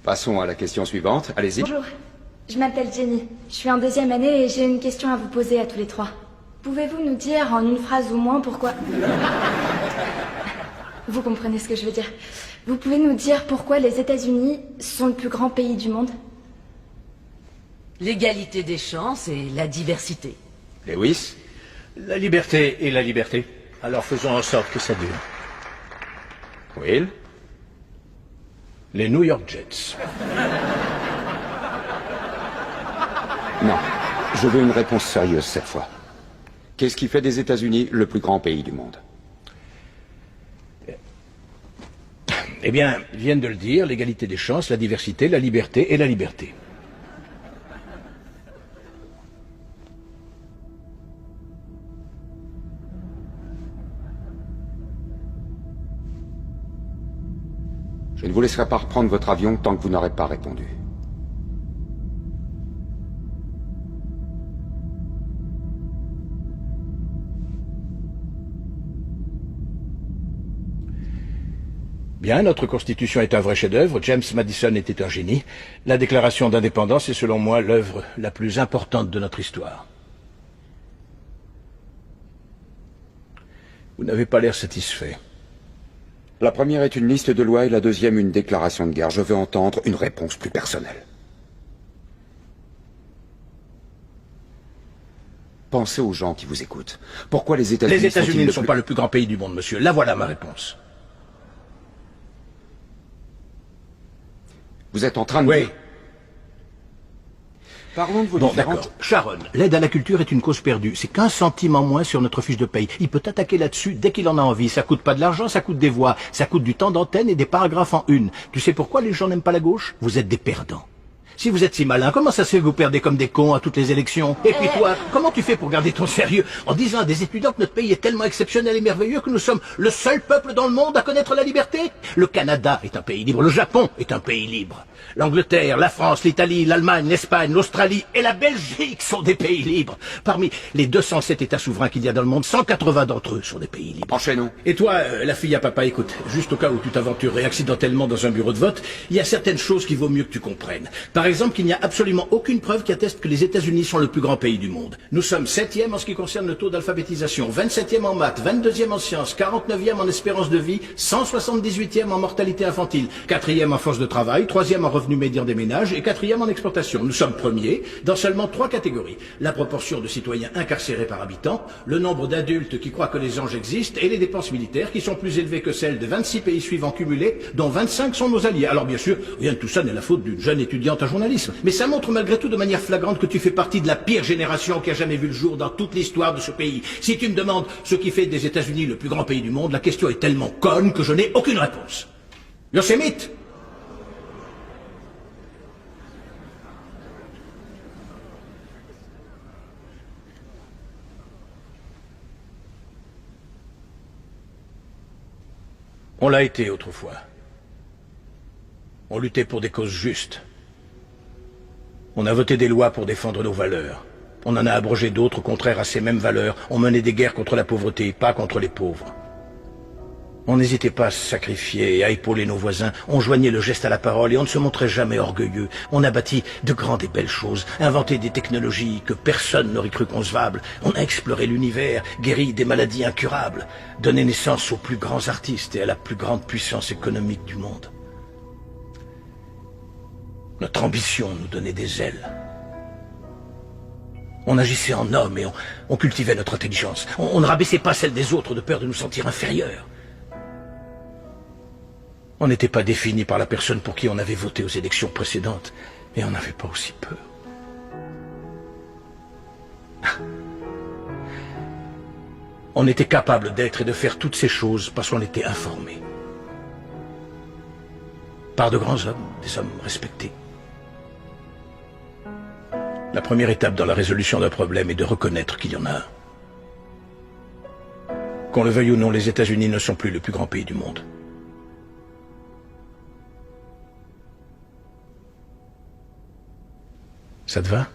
Passons à la question suivante. Allez-y. Bonjour, je m'appelle Jenny. Je suis en 2e année et j'ai une question à vous poser à tous les trois. Pouvez-vous nous dire en une phrase ou moins pourquoi... Vous comprenez ce que je veux dire. Vous pouvez nous dire pourquoi les États-Unis sont le plus grand pays du monde? L'égalité des chances et la diversité. Lewis? La liberté et la liberté. Alors faisons en sorte que ça dure. Will? Les New York Jets. Non. Je veux une réponse sérieuse cette fois. Qu'est-ce qui fait des États-Unis le plus grand pays du monde? Eh bien, ils viennent de le dire, l'égalité des chances, la diversité, la liberté et la liberté. Je ne vous laisserai pas reprendre votre avion tant que vous n'aurez pas répondu. Bien, notre Constitution est un vrai chef-d'œuvre, James Madison était un génie. La Déclaration d'indépendance est selon moi l'œuvre la plus importante de notre histoire. Vous n'avez pas l'air satisfait. La première est une liste de lois et la deuxième une déclaration de guerre. Je veux entendre une réponse plus personnelle. Pensez aux gens qui vous écoutent. Pourquoi les États-Unis Les États-Unis ne sont sont-ils pas le plus grand pays du monde, monsieur. Là voilà ma réponse. Vous êtes en train de... Oui. Parlons de vos Bon, différentes... d'accord. Sharon, l'aide à la culture est une cause perdue. C'est qu'1 centime en moins sur notre fiche de paye. Il peut attaquer là-dessus dès qu'il en a envie. Ça coûte pas de l'argent, ça coûte des voix. Ça coûte du temps d'antenne et des paragraphes en une. Tu sais pourquoi les gens n'aiment pas la gauche? Vous êtes des perdants. Si vous êtes si malin, comment ça se fait que vous perdez comme des cons à toutes les élections? Et puis toi, comment tu fais pour garder ton sérieux en disant à des étudiants que notre pays est tellement exceptionnel et merveilleux que nous sommes le seul peuple dans le monde à connaître la liberté? Le Canada est un pays libre, le Japon est un pays libre. L'Angleterre, la France, l'Italie, l'Allemagne, l'Espagne, l'Australie et la Belgique sont des pays libres. Parmi les 207 États souverains qu'il y a dans le monde, 180 d'entre eux sont des pays libres. Enchaînons. Et toi, la fille à papa, écoute, juste au cas où tu t'aventurerais accidentellement dans un bureau de vote, il y a certaines choses qu'il vaut mieux que tu comprennes. Par exemple, qu'il n'y a absolument aucune preuve qui atteste que les États-Unis sont le plus grand pays du monde. Nous sommes 7e en ce qui concerne le taux d'alphabétisation, 27e en maths, 22e en sciences, 49e en espérance de vie, 178e en mortalité infantile, 4e en force de travail, 3e en revenu médian des ménages et 4e en exportation. Nous sommes premiers dans seulement 3 catégories. La proportion de citoyens incarcérés par habitant, le nombre d'adultes qui croient que les anges existent et les dépenses militaires qui sont plus élevées que celles de 26 pays suivants cumulés, dont 25 sont nos alliés. Alors bien sûr, rien de tout ça n'est la faute d'une jeune étudiante en journalisme. Mais ça montre malgré tout de manière flagrante que tu fais partie de la pire génération qui a jamais vu le jour dans toute l'histoire de ce pays. Si tu me demandes ce qui fait des États-Unis le plus grand pays du monde, la question est tellement conne que je n'ai aucune réponse. Yosemite. On l'a été autrefois. On luttait pour des causes justes. On a voté des lois pour défendre nos valeurs. On en a abrogé d'autres contraires à ces mêmes valeurs. On menait des guerres contre la pauvreté, pas contre les pauvres. On n'hésitait pas à se sacrifier et à épauler nos voisins. On joignait le geste à la parole et on ne se montrait jamais orgueilleux. On a bâti de grandes et belles choses, inventé des technologies que personne n'aurait cru concevables. On a exploré l'univers, guéri des maladies incurables, donné naissance aux plus grands artistes et à la plus grande puissance économique du monde. Notre ambition nous donnait des ailes. On agissait en homme et on cultivait notre intelligence. On ne rabaissait pas celle des autres de peur de nous sentir inférieurs. On n'était pas défini par la personne pour qui on avait voté aux élections précédentes, et on n'avait pas aussi peur. On était capable d'être et de faire toutes ces choses parce qu'on était informés. Par de grands hommes, des hommes respectés. La première étape dans la résolution d'un problème est de reconnaître qu'il y en a un. Qu'on le veuille ou non, les États-Unis ne sont plus le plus grand pays du monde. Ça te va ?